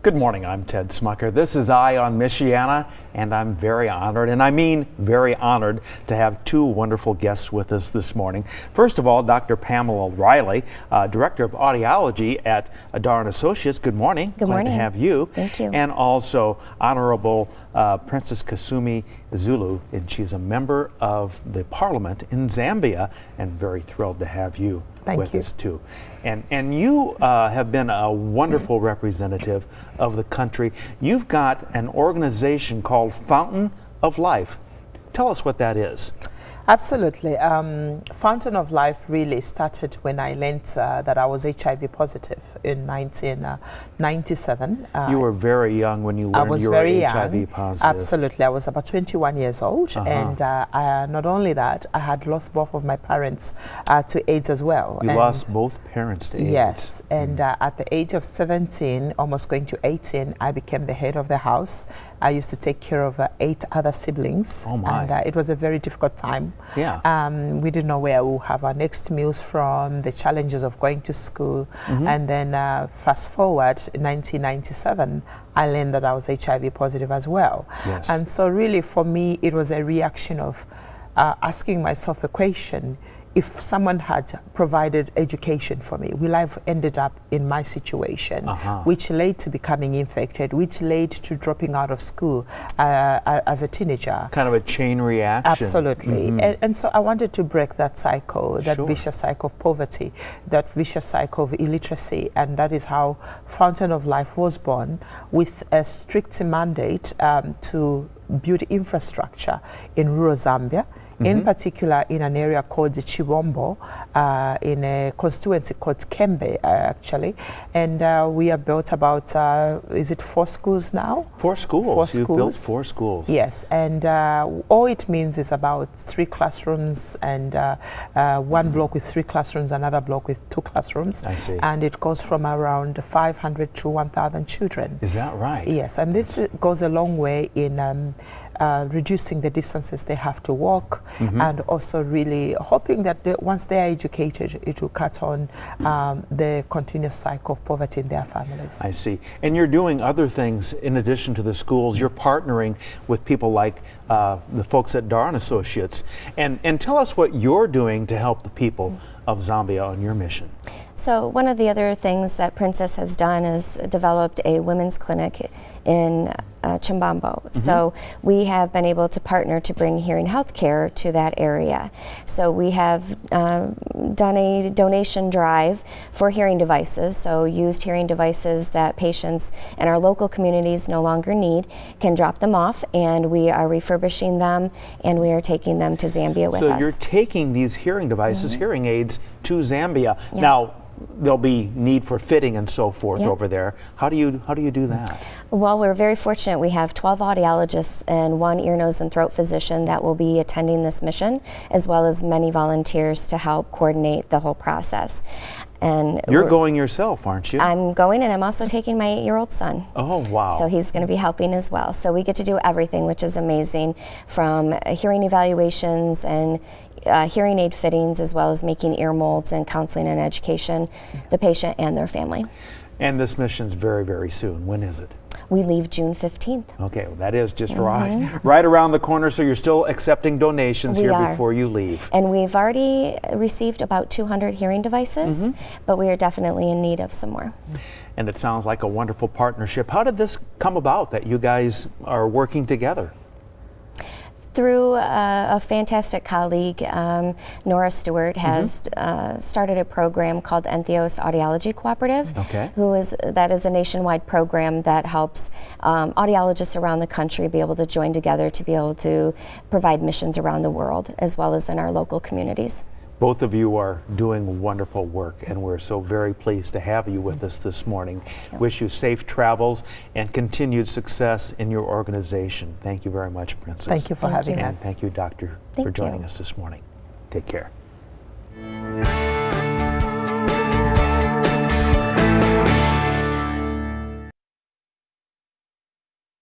Good morning, I'm Ted Smucker. This is Eye on Michiana, and I'm very honored, and I mean very honored, to have two wonderful guests with us this morning. First of all, Dr. Pamela Riley, Director of Audiology at Darr and Associates. Good morning. Good morning. Glad to have you. Thank you. And also Honorable Princess Kasumi Zulu, and she's a member of the Parliament in Zambia, and very thrilled to have you with us too. And you have been a wonderful representative of the country. You've got an organization called Fountain of Life. Tell us what that is. Absolutely. Fountain of Life really started when I learned that I was HIV positive in 1997. You were very young when you learned you were HIV positive. Absolutely. I was about 21 years old. And not only that, I had lost both of my parents to AIDS as well. You lost both parents to AIDS? Yes. And at the age of 17, almost going to 18, I became the head of the house. I used to take care of 8 other siblings. Oh my. And it was a very difficult time. Yeah. We didn't know where we'll have our next meals from, the challenges of going to school. And then fast forward, in 1997, I learned that I was HIV positive as well. Yes. And so really for me, it was a reaction of asking myself a question: if someone had provided education for me, will I have ended up in my situation, which led to becoming infected, which led to dropping out of school as a teenager. Kind of a chain reaction. Absolutely. And so I wanted to break that cycle, that vicious cycle of poverty, that vicious cycle of illiteracy, and that is how Fountain of Life was born, with a strict mandate to build infrastructure in rural Zambia, in particular in an area called Chibombo, in a constituency called Kembe, actually. And we have built about, is it 4 schools now? 4 schools. 4 schools. You've built 4 schools. Yes, and all it means is about 3 classrooms and 1 block with 3 classrooms, another block with 2 classrooms. I see. And it goes from around 500 to 1,000 children. Is that right? Yes, and this goes a long way in reducing the distances they have to walk, and also really hoping that once they are educated, it will cut on the continuous cycle of poverty in their families. I see. And you're doing other things in addition to the schools. You're partnering with people like the folks at Darr and Associates. And tell us what you're doing to help the people of Zambia on your mission. So one of the other things that Princess has done is developed a women's clinic in Chimbambo. So we have been able to partner to bring hearing health care to that area. So we have done a donation drive for hearing devices, so used hearing devices that patients in our local communities no longer need can drop them off, and we are refurbishing them, and we are taking them to Zambia with us. So you're taking these hearing devices, hearing aids, to Zambia. Now, there'll be need for fitting and so forth over there. How do you do that? Well, we're very fortunate. We have 12 audiologists and 1 ear, nose, and throat physician that will be attending this mission, as well as many volunteers to help coordinate the whole process. And you're going yourself, aren't you? I'm going, and I'm also taking my 8-year-old son. Oh, wow. So he's going to be helping as well. So we get to do everything, which is amazing, from hearing evaluations and hearing aid fittings, as well as making ear molds and counseling and education the patient and their family. And this mission's very, very soon. When is it? We leave June 15th. Okay, well, that is just right around the corner, so you're still accepting donations before you leave. And we've already received about 200 hearing devices, but we are definitely in need of some more. And it sounds like a wonderful partnership. How did this come about, that you guys are working together? Through a fantastic colleague, Nora Stewart has started a program called Entheos Audiology Cooperative. That is a nationwide program that helps audiologists around the country be able to join together to be able to provide missions around the world, as well as in our local communities. Both of you are doing wonderful work, and we're so very pleased to have you with us this morning. Wish you safe travels and continued success in your organization. Thank you very much, Princess. Thank you for having us. And thank you, Doctor, for joining us this morning. Take care.